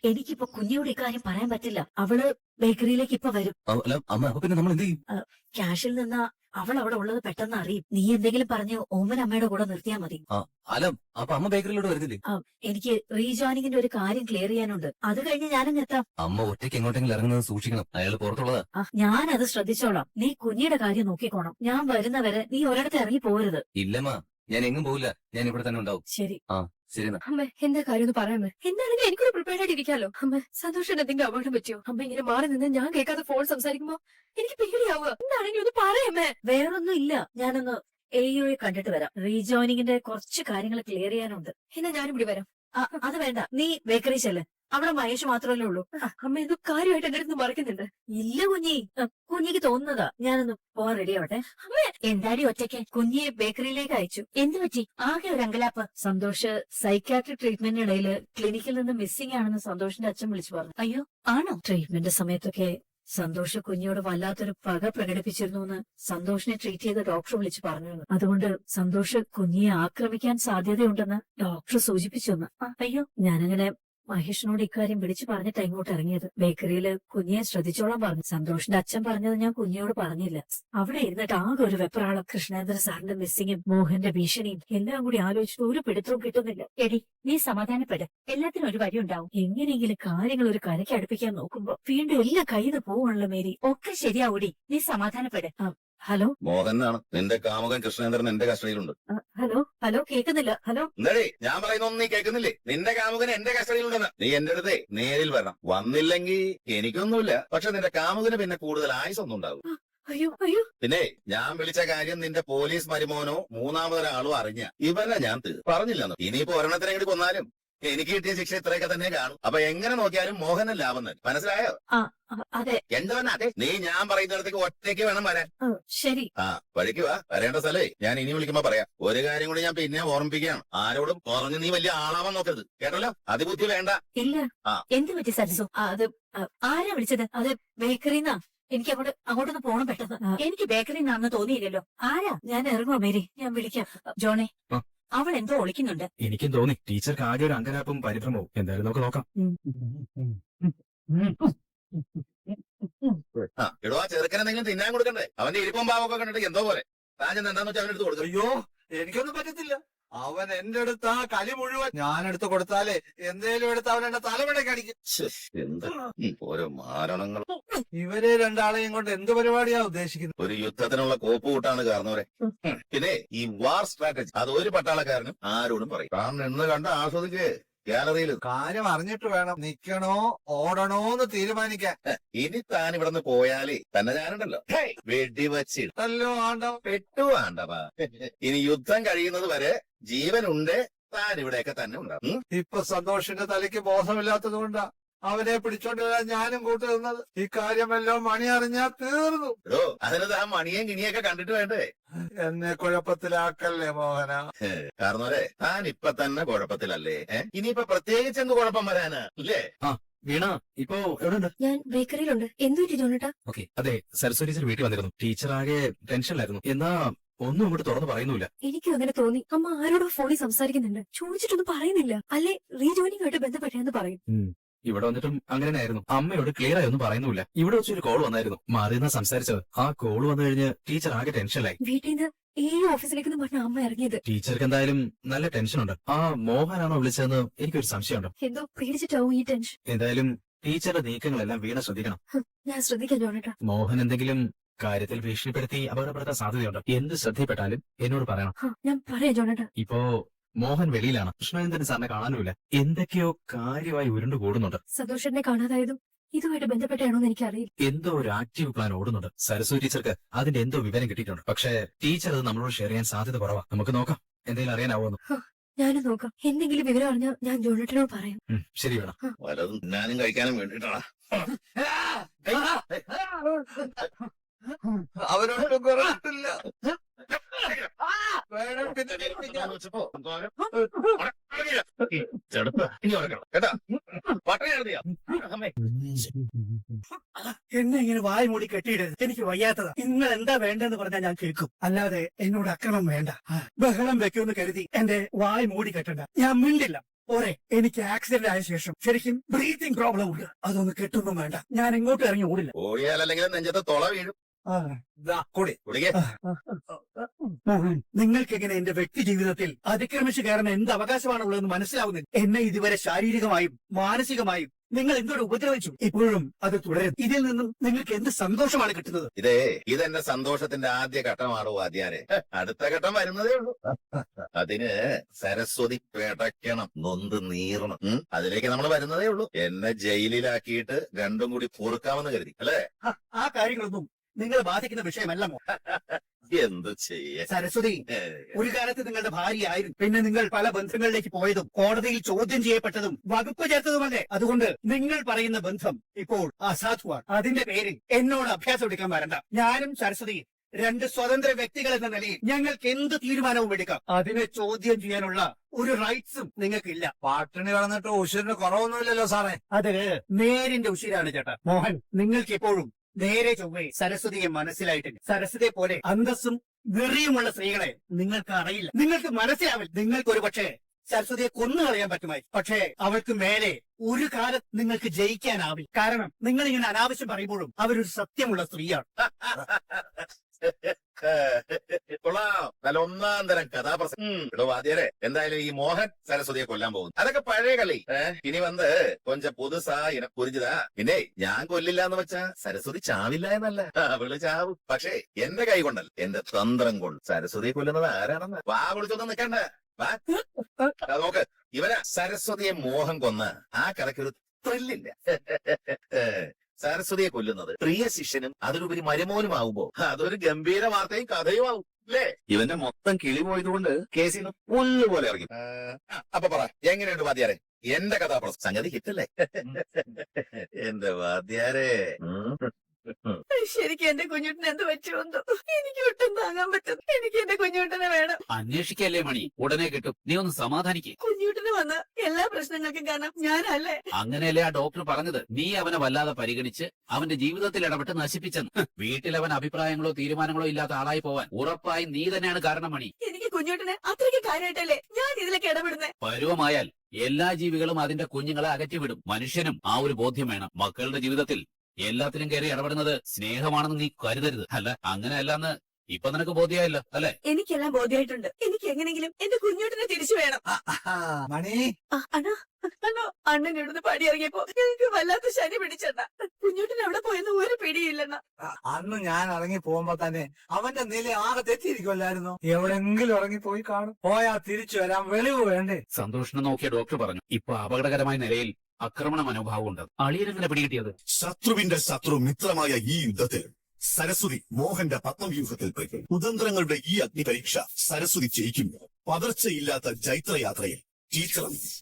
എനിക്കിപ്പോ കുഞ്ഞിയോട് ഇക്കാര്യം പറയാൻ പറ്റില്ല. അവള് ബേക്കറിയിലേക്ക് ഇപ്പൊ വരും. അല്ല അമ്മ, അപ്പൊ പിന്നെ നമ്മൾ എന്ത് ചെയ്യും? ക്യാഷിൽ നിന്ന് അവൾ അവിടെ ഉള്ളത് പെട്ടെന്ന് അറിയും. നീ എന്തെങ്കിലും പറഞ്ഞ് ഓമൻ അമ്മയുടെ കൂടെ നിർത്തിയാ മതി. അല്ല അപ്പൊ അമ്മ ബേക്കറിയിലോട്ട് വരുന്നില്ലേ? എനിക്ക് റീജോയിനിങ്ങിന്റെ ഒരു കാര്യം ക്ലിയർ ചെയ്യാനുണ്ട്. അത് കഴിഞ്ഞ് ഞാനങ്ങ് എത്താം. അമ്മ ഒറ്റയ്ക്ക് എങ്ങോട്ടെങ്കിലും ഇറങ്ങുന്നത് സൂക്ഷിക്കണം. അയാൾ പുറത്തുള്ളതാ. ഞാനത് ശ്രദ്ധിച്ചോളാം. നീ കുഞ്ഞിയുടെ കാര്യം നോക്കിക്കോണം. ഞാൻ വരുന്നവരെ നീ ഒരിടത്ത് ഇറങ്ങി പോരുത്. ഇല്ലമ്മ, ഞാൻ എങ്ങും പോവില്ല. ഞാൻ ഇവിടെ തന്നെ ഉണ്ടാവും. ശരി. ശരി. അമ്മ എന്താ കാര്യം ഒന്ന് പറയാമേ? എന്താണെങ്കിലും എനിക്കൊരു പ്രിപ്പയർഡ് ആയിട്ട് ഇരിക്കാലോ. അമ്മ സന്തോഷം എന്തെങ്കിലും അപകടം പറ്റിയോ? അമ്മ ഇങ്ങനെ മാറി നിന്ന് ഞാൻ കേൾക്കാതെ ഫോൺ സംസാരിക്കുമ്പോ എനിക്ക് പേടിയാവുക. എന്താണെങ്കിലും ഒന്ന് പറയാമേ. വേറൊന്നും ഇല്ല. ഞാനൊന്ന് എയോയെ കണ്ടിട്ട് വരാം. റീജോയിനിങ്ങിന്റെ കുറച്ച് കാര്യങ്ങൾ ക്ലിയർ ചെയ്യാനുണ്ട്. എന്നാ ഞാനും കൂടി വരാം. അത് വേണ്ട, നീ ബേക്കറി ചെല്ല്. അവിടെ മഹേഷ് മാത്രമല്ലേ ഉള്ളൂ. അമ്മ എന്തോ കാര്യമായിട്ട് എന്റെ അടുത്ത് മറക്കുന്നുണ്ട്. ഇല്ല കുഞ്ഞിക്ക് തോന്നുന്നതാ. ഞാനൊന്ന് പോവാൻ റെഡി ആവട്ടെ. എന്താടി ഒറ്റയ്ക്ക്? കുഞ്ഞിയെ ബേക്കറിയിലേക്ക് അയച്ചു. എന്ത് പറ്റി? ആകെ ഒരു അങ്കലാപ്പ്. സന്തോഷ് സൈക്കാട്രിക് ട്രീറ്റ്മെന്റിനിടയില് ക്ലിനിക്കിൽ നിന്ന് മിസ്സിംഗ് ആണെന്ന് സന്തോഷിന്റെ അച്ഛൻ വിളിച്ചു പറഞ്ഞു. അയ്യോ ആണോ? ട്രീറ്റ്മെന്റ് സമയത്തൊക്കെ സന്തോഷ് കുഞ്ഞിയോട് വല്ലാത്തൊരു പക പ്രകടിപ്പിച്ചിരുന്നു എന്ന് സന്തോഷിനെ ട്രീറ്റ് ചെയ്ത ഡോക്ടർ വിളിച്ചു പറഞ്ഞു. അതുകൊണ്ട് സന്തോഷ് കുഞ്ഞിയെ ആക്രമിക്കാൻ സാധ്യതയുണ്ടെന്ന് ഡോക്ടർ സൂചിപ്പിച്ചു. അയ്യോ, ഞാനങ്ങനെ മഹേഷിനോട് ഇക്കാര്യം വിളിച്ചു പറഞ്ഞിട്ട് ഇങ്ങോട്ട് ഇറങ്ങിയത്. ബേക്കറിയില് കുഞ്ഞിയെ ശ്രദ്ധിച്ചോളാൻ പറഞ്ഞു. സന്തോഷിന്റെ അച്ഛൻ പറഞ്ഞത് ഞാൻ കുഞ്ഞിയോട് പറഞ്ഞില്ല. അവിടെ ഇരുന്നിട്ട് ആകെ ഒരു വെപ്രാളം. കൃഷ്ണേന്ദ്ര സാറിന്റെ മിസ്സിങ്ങും മോഹന്റെ ഭീഷണിയും എല്ലാം കൂടി ആലോചിച്ചിട്ട് ഒരു പിടുത്തവും കിട്ടുന്നില്ല. എടി, നീ സമാധാനപ്പെട്. എല്ലാത്തിനും ഒരു വഴി ഉണ്ടാവും. എങ്ങനെയെങ്കിലും കാര്യങ്ങൾ ഒരു കരയ്ക്ക് അടുപ്പിക്കാൻ നോക്കുമ്പോ വീണ്ടും എല്ലാം കയ്യിൽ പോവാണല്ലോ മേരി. ഒക്കെ ശരിയാവൂടി, നീ സമാധാനപ്പെട്. ഹലോ, മോഹനാണ് നിന്റെ കാമുകൻ കൃഷ്ണേന്ദ്രൻ എന്റെ കസ്റ്റഡിയിലുണ്ട്. ഹലോ കേൾക്കുന്നില്ല. ഹലോ എന്താടേ ഞാൻ പറയുന്നൊന്നും നീ കേൾക്കുന്നില്ലേ? നിന്റെ കാമുകൻ എന്റെ കസ്റ്റഡിയിലുണ്ടെന്ന്. നീ എന്റെ അടുത്തേ നേരിൽ വരണം. വന്നില്ലെങ്കിൽ എനിക്കൊന്നുമില്ല, പക്ഷെ നിന്റെ കാമുകന് പിന്നെ കൂടുതൽ ആയുസൊന്നും ഉണ്ടാവും. അയ്യോ. പിന്നെ ഞാൻ വിളിച്ച കാര്യം നിന്റെ പോലീസ് മരുമോനോ മൂന്നാമതൊരാളോ അറിഞ്ഞ ഇവനെ ഞാൻ പറഞ്ഞില്ലെന്ന്. ഇനിയിപ്പോ ഒരെണ്ണത്തിനെ കൂടി കൊന്നാലും എനിക്ക് കിട്ടിയ ശിക്ഷ ഇത്രയൊക്കെ തന്നെ കാണും. അപ്പൊ എങ്ങനെ നോക്കിയാലും മോഹനൻ ലാഭം തന്നെ. മനസ്സിലായോ? അതെ. എന്താണ് അതെ? നീ ഞാൻ പറയുന്നിടത്തേക്ക് ഒറ്റയ്ക്ക് വേണം വരാൻ. ശരി. വഴിക്ക് വാ. വരേണ്ട സ്ഥലേ ഞാൻ ഇനി വിളിക്കുമ്പോ പറയാം. ഒരു കാര്യം കൂടി ഞാൻ പിന്നെ ഓർമ്മിപ്പിക്കുകയാണ്. ആരോടും പറഞ്ഞു നീ വലിയ ആളാവാൻ നോക്കരുത്, കേട്ടല്ലോ? അതിബുദ്ധി വേണ്ട. ഇല്ല. എന്ത് പറ്റി സരസു? അത് ആരാ വിളിച്ചത്? അത് ബേക്കറിന്നാ. എനിക്ക് അങ്ങോട്ടൊന്ന് പോണം പെട്ടെന്ന്. എനിക്ക് ബേക്കറിന്നാന്ന് തോന്നിയില്ലല്ലോ. ആരാ? ഞാൻ ഇറങ്ങുമോ മേരി? ഞാൻ വിളിക്കാം. ജോണേ, അവൾ എന്തോ ഒളിക്കുന്നുണ്ട്. എനിക്കും തോന്നി. ടീച്ചർക്ക് ആകെ ഒരു അങ്കലാപ്പും പരിഭ്രമവും. എന്തായാലും നമുക്ക് നോക്കാം. എടോ, ആ ചെറുക്കനെന്തെങ്കിലും തിന്നാൻ കൊടുക്കണ്ടേ? അവന്റെ ഇരിപ്പും പാവൊക്കെ കണ്ടിട്ട് എന്തോ പോലെ. താൻ എന്താന്ന് വെച്ചാൽ അവനെടുത്ത് കൊടുക്കും. അയ്യോ, എനിക്കൊന്നും പറ്റത്തില്ല. അവൻ എന്റെ അടുത്ത് ആ കളി മുഴുവൻ ഞാനെടുത്ത് കൊടുത്താലേ എന്തേലും എടുത്ത് അവൻ എന്റെ തലമുടക്ക് അടിക്കും. എന്താ ഓരോ മാരണങ്ങൾ. ഇവരെ രണ്ടാളെയും കൊണ്ട് എന്ത് പരിപാടിയാ ഉദ്ദേശിക്കുന്നത്? ഒരു യുദ്ധത്തിനുള്ള കോപ്പ് കൂട്ടാണ് കാരണവരെ. പിന്നെ ഈ വാർ സ്ട്രാറ്റജി അത് ഒരു പട്ടാളക്കാരനും ആരോടും പറയും. താൻ എന്ന് കണ്ട ആസ്വദിക്ക്. ഗാലറിയിൽ കാര്യം അറിഞ്ഞിട്ട് വേണം നിക്കണോ ഓടണോന്ന് തീരുമാനിക്കാൻ. ഇനി താൻ ഇവിടുന്ന് പോയാലേ തന്നെ ഞാനുണ്ടല്ലോ വെടിവച്ചിട്ടല്ലോ ആണ്ടവ പെട്ടു ആണ്ടവ. ഇനി യുദ്ധം കഴിയുന്നത് വരെ ജീവനുണ്ട്. താൻ ഇവിടെയൊക്കെ തന്നെ ഉണ്ടാവും. ഇപ്പൊ സന്തോഷിന്റെ തലയ്ക്ക് ബോധമില്ലാത്തത് കൊണ്ടാ അവനെ പിടിച്ചോണ്ട് വരാൻ ഞാനും കൂട്ടു നിന്നത്. ഇക്കാര്യമെല്ലാം മണി അറിഞ്ഞാ തീർന്നു. അതിന് താൻ മണിയും കിണിയൊക്കെ കണ്ടിട്ട് വേണ്ടേ? എന്നെ കുഴപ്പത്തിലാക്കല്ലേ മോഹന. കാരണവരെ താൻ ഇപ്പൊ തന്നെ കുഴപ്പത്തിലല്ലേ? ഇനിയിപ്പൊ പ്രത്യേകിച്ച് എന്ത് കുഴപ്പം വരാനാ ഇല്ലേ? വീണ ഇപ്പൊ എവിടെ? ഞാൻ ബേക്കറിയിലുണ്ട്. എന്തു പറ്റി ജോണേട്ടാ? ഓക്കെ. അതെ, സരസ്വതി ടീച്ചർ വീട്ടിൽ വന്നിരുന്നു. ടീച്ചർ ആകെ ടെൻഷനിലായിരുന്നു. എന്നാ ഒന്നും അങ്ങോട്ട് തുറന്ന് പറയുന്നില്ല. എനിക്കും അങ്ങനെ തോന്നി. അമ്മ ആരോടോ ഫോണിൽ സംസാരിക്കുന്നുണ്ട്. ചോദിച്ചിട്ടൊന്നും പറയുന്നില്ല. അല്ലെ റീജോയിനിങ് ആയിട്ട് ബന്ധപ്പെട്ടെന്ന് പറയും. ഇവിടെ വന്നിട്ടും അങ്ങനെ ആയിരുന്നു. അമ്മയോട് ക്ലിയർ ആയി ഒന്നും പറയുന്നില്ല. ഇവിടെ വെച്ചൊരു കോൾ വന്നായിരുന്നു. മാറിയെന്നാ സംസാരിച്ചത്. ആ കോൾ വന്നു കഴിഞ്ഞ് ടീച്ചർ ആകെ ടെൻഷനിലായി. വീട്ടിൽ നിന്ന് ഈ ഓഫീസിലേക്ക് പറഞ്ഞ അമ്മ ഇറങ്ങിയത്. ടീച്ചർക്ക് എന്തായാലും നല്ല ടെൻഷനുണ്ട്. ആ മോഹനാണോ വിളിച്ചതെന്ന് എനിക്കൊരു സംശയമുണ്ട്. എന്തോ പേടിച്ചിട്ടാവും ഈ ടെൻഷൻ. എന്തായാലും ടീച്ചറുടെ നീക്കങ്ങളെല്ലാം വീണ ശ്രദ്ധിക്കണം. ഞാൻ ശ്രദ്ധിക്കാം ജോണേട്ടാ. മോഹൻ എന്തെങ്കിലും കാര്യത്തിൽ ഭീഷണിപ്പെടുത്തി അപകടപ്പെടുത്താൻ സാധ്യതയുണ്ട്. എന്ത് ശ്രദ്ധയിൽപ്പെട്ടാലും എന്നോട് പറയണം. ഞാൻ പറയാം ജോണേട്ടാ. ഇപ്പോ മോഹൻ വെളിയിലാണ്. കൃഷ്ണേന്ദ്രൻ സാറിനെ കാണാനുമില്ല. എന്തൊക്കെയോ കാര്യമായി ഉരുണ്ടു കൂടുന്നുണ്ട്. സന്തോഷനെ കാണാതായതും ഇതുമായിട്ട് ബന്ധപ്പെട്ടാണോന്ന് എനിക്കറിയില്ല. എന്തോ ഒരു ആക്റ്റീവ് പ്ലാൻ ഓടുന്നുണ്ട്. സരസ്വതി ടീച്ചർക്ക് അതിന്റെ എന്തോ വിവരം കിട്ടിയിട്ടുണ്ട്. പക്ഷേ ടീച്ചർ അത് നമ്മളോട് ഷെയർ ചെയ്യാൻ സാധ്യത കുറവാ. നമുക്ക് നോക്കാം എന്തെങ്കിലും അറിയാനാവോന്ന്. ഞാനും നോക്കാം. എന്തെങ്കിലും വിവരം അറിഞ്ഞാൽ ഞാൻ ജോണേട്ടനോട് പറയാം. ശരി വേണം. വലതും തിന്നാനും കഴിക്കാനും വേണ്ടിട്ടാണ്. അവരോടും കുറച്ചിട്ടില്ല. എന്നെ ഇങ്ങനെ വായ് മൂടി കെട്ടിയിടരുത്. എനിക്ക് വയ്യാത്തതാ. നിങ്ങൾ എന്താ വേണ്ടെന്ന് പറഞ്ഞാൽ ഞാൻ കേൾക്കും. അല്ലാതെ എന്നോട് അക്രമം വേണ്ട. ബഹളം വെക്കുമെന്ന് കരുതി എന്റെ വായ് മൂടി കെട്ടണ്ട. ഞാൻ മിണ്ടില്ല. പോരെ, എനിക്ക് ആക്സിഡന്റ് ആയ ശേഷം ശരിക്കും ബ്രീത്തിങ് പ്രോബ്ലം ഉണ്ട്. അതൊന്ന് കെട്ടൊന്നും വേണ്ട. ഞാൻ എങ്ങോട്ട് ഇറങ്ങി ഓടില്ല. ഓടിയാലല്ലെങ്കിൽ നെഞ്ചത്ത് തൊള വീഴും. ആ, കുടിക്കേ. മോഹൻ, നിങ്ങൾക്ക് എങ്ങനെ എന്റെ വ്യക്തി ജീവിതത്തിൽ അതിക്രമിച്ചു കയറുന്ന എന്ത് അവകാശമാണുള്ളതെന്ന് മനസ്സിലാവുന്നില്ല. എന്നെ ഇതുവരെ ശാരീരികമായും മാനസികമായും നിങ്ങൾ എന്തോടെ ഉപദ്രവിച്ചു. ഇപ്പോഴും അത് തുടരും. ഇതിൽ നിന്നും നിങ്ങൾക്ക് എന്ത് സന്തോഷമാണ് കിട്ടുന്നത്? ഇതെന്റെ സന്തോഷത്തിന്റെ ആദ്യ ഘട്ടമാണോ വാദ്യാരെ? അടുത്ത ഘട്ടം വരുന്നതേ ഉള്ളൂ. അതിന് സരസ്വതി പിടയ്ക്കണം, നൊന്ത് നീറണം. അതിലേക്ക് നമ്മൾ വരുന്നതേ ഉള്ളൂ. എന്നെ ജയിലിലാക്കിയിട്ട് രണ്ടും കൂടി പൊറുക്കാമെന്ന് കരുതി അല്ലേ? ആ കാര്യങ്ങളൊന്നും നിങ്ങളെ ബാധിക്കുന്ന വിഷയമല്ല മോഹൻ. എന്ത് ചെയ്യ സരസ്വതി ഒരു കാലത്ത് നിങ്ങളുടെ ഭാര്യയായിരുന്നു. പിന്നെ നിങ്ങൾ പല ബന്ധങ്ങളിലേക്ക് പോയതും കോടതിയിൽ ചോദ്യം ചെയ്യപ്പെട്ടതും വകുപ്പ് ചേർത്തതുമല്ലേ. അതുകൊണ്ട് നിങ്ങൾ പറയുന്ന ബന്ധം ഇപ്പോൾ അസാധുവാണ്. അതിന്റെ പേരിൽ എന്നോട് അഭ്യാസം എടുക്കാൻ വരണ്ട. ഞാനും സരസ്വതിയും രണ്ട് സ്വതന്ത്ര വ്യക്തികൾ എന്ന നിലയിൽ ഞങ്ങൾക്ക് എന്ത് തീരുമാനവും എടുക്കാം. അതിനെ ചോദ്യം ചെയ്യാനുള്ള ഒരു റൈറ്റ്സും നിങ്ങൾക്കില്ല. പാട്ടിന് കിടന്നിട്ട് ഉശിരിന് കുറവൊന്നുമില്ലല്ലോ സാറേ. അത് നേരിന്റെ ഉശിരാണ് ചേട്ടാ. മോഹൻ, നിങ്ങൾക്ക് എപ്പോഴും നേരെ ചൊവ്വേ സരസ്വതിയെ മനസ്സിലായിട്ടില്ല. സരസ്വതിയെ പോലെ അന്തസ്സും വെറിയുമുള്ള സ്ത്രീകളെ നിങ്ങൾക്ക് അറിയില്ല. നിങ്ങൾക്ക് മനസ്സിലാവില്ല. നിങ്ങൾക്ക് ഒരു പക്ഷേ സരസ്വതിയെ കൊന്നു കളയാൻ പറ്റുമായി. പക്ഷേ അവൾക്ക് മേലെ ഒരു കാലം നിങ്ങൾക്ക് ജയിക്കാനാവില്ല. കാരണം നിങ്ങൾ ഇങ്ങനെ അനാവശ്യം പറയുമ്പോഴും അവരൊരു സത്യമുള്ള സ്ത്രീയാണ്. കൊള്ളാം, നല്ല ഒന്നാം തരം കഥാപ്രസംഗം. വാദ്യരെ, എന്തായാലും ഈ മോഹൻ സരസ്വതിയെ കൊല്ലാൻ പോകുന്നു. അതൊക്കെ പഴയ കളി. ഇനി വന്ന് കൊഞ്ച പുതുസാ എന്നെ പുരിഞ്ഞതാ. പിന്നെ ഞാൻ കൊല്ലില്ല എന്ന് വെച്ചാ സരസ്വതി ചാവില്ല എന്നല്ല, അവള് ചാവും. പക്ഷേ എന്റെ കൈ കൊണ്ടല്ല, എന്റെ തന്ത്രം കൊണ്ട്. സരസ്വതിയെ കൊല്ലുന്നത് ആരാണെന്ന് വാ വിളിച്ചൊന്നും നിൽക്കണ്ട. വാ നോക്ക്, ഇവരാ സരസ്വതിയെ മോഹൻ കൊന്ന് ആ കഥയ്ക്കൊരു ത്രില്ലില്ല. സരസ്വതിയെ കൊല്ലുന്നത് പ്രിയ ശിഷ്യനും അതിലുപരി മരുമോനുമാവുമ്പോ അതൊരു ഗംഭീര വാർത്തയും കഥയും ആവും അല്ലേ? ഇവന്റെ മൊത്തം കിളി പോയതുകൊണ്ട് കേസിൽ നിന്ന് പുല്ലുപോലെ ഇറങ്ങി. അപ്പൊ പറ, എങ്ങനെയുണ്ട് വാദ്യാരെ എന്റെ കഥാപ്രസംഗം? സംഗതി ഹിറ്റല്ലേ? എന്റെ വാദ്യാരെ, ശരിക്കും എന്റെ കുഞ്ഞുട്ടിന് എന്ത് പറ്റുമെന്നോ എനിക്ക് ഒട്ടും താങ്ങാൻ പറ്റും. എനിക്ക് എന്റെ കുഞ്ഞുട്ടിനെ വേണം. അന്വേഷിക്കല്ലേ മണി, ഉടനെ കിട്ടും. നീ ഒന്ന് സമാധാനിക്ക്. കുഞ്ഞുട്ടിന് വന്ന എല്ലാ പ്രശ്നങ്ങൾക്കും കാരണം ഞാനല്ലേ? അങ്ങനെയല്ലേ ആ ഡോക്ടർ പറഞ്ഞത്? നീ അവനെ വല്ലാതെ പരിഗണിച്ച് അവന്റെ ജീവിതത്തിൽ ഇടപെട്ട് നശിപ്പിച്ചെന്ന്. വീട്ടിൽ അവൻ അഭിപ്രായങ്ങളോ തീരുമാനങ്ങളോ ഇല്ലാത്ത ആളായി പോവാൻ ഉറപ്പായും നീ തന്നെയാണ് കാരണം മണി. എനിക്ക് കുഞ്ഞുട്ടിനെ അത്രയ്ക്ക് കാര്യമായിട്ടല്ലേ ഞാൻ ഇതിലേക്ക് ഇടപെടുന്നേ? പരുവമായാൽ എല്ലാ ജീവികളും അതിന്റെ കുഞ്ഞുങ്ങളെ അകറ്റിവിടും. മനുഷ്യനും ആ ഒരു ബോധ്യം വേണം. മക്കളുടെ ജീവിതത്തിൽ എല്ലാത്തിനും കയറി ഇടപെടുന്നത് സ്നേഹമാണെന്ന് നീ കരുതരുത്. അല്ല, അങ്ങനെയല്ലെന്ന് ഇപ്പൊ നിനക്ക് ബോധ്യമായല്ലോ അല്ലെ? എനിക്കെല്ലാം ബോധ്യമായിട്ടുണ്ട്. എനിക്ക് എങ്ങനെങ്കിലും എന്റെ കുഞ്ഞുട്ടിനെ തിരിച്ചു വേണം. മണി, അണ്ണാ, അണ്ണൻ ഇവിടുന്ന് പടിയിറങ്ങിയപ്പോ എനിക്ക് വല്ലാത്ത ശനി പിടിച്ചെണ്ണ. കുഞ്ഞുട്ടിന് എവിടെ പോയെന്ന് ഒരു പിടിയില്ലെന്ന. അന്ന് ഞാൻ ഇറങ്ങി പോകുമ്പോ തന്നെ അവന്റെ നില ആകെ തെറ്റിയിരിക്കുമല്ലായിരുന്നു. എവിടെങ്കിലും ഇറങ്ങി പോയി കാണും. പോയാ തിരിച്ചു വരാൻ വെളിവ് വേണ്ടേ? സന്തോഷിനെ നോക്കിയ ഡോക്ടർ പറഞ്ഞു, ഇപ്പൊ അപകടകരമായ നിലയിൽ ആക്രമണ മനോഭാവം ഉണ്ട്. അളിയനെങ്ങനെ പിടികിട്ടിയത്? ശത്രുവിന്റെ ശത്രു മിത്രമായ ഈ യുദ്ധത്തിൽ സരസ്വതി മോഹന്റെ പത്മവ്യൂഹത്തിൽപ്പെട്ടു. കുതന്ത്രങ്ങളുടെ ഈ അഗ്നിപരീക്ഷ സരസ്വതി ജയിക്കുന്നു. പതർച്ചയില്ലാത്ത ജൈത്രയാത്രയിൽ ടീച്ചറും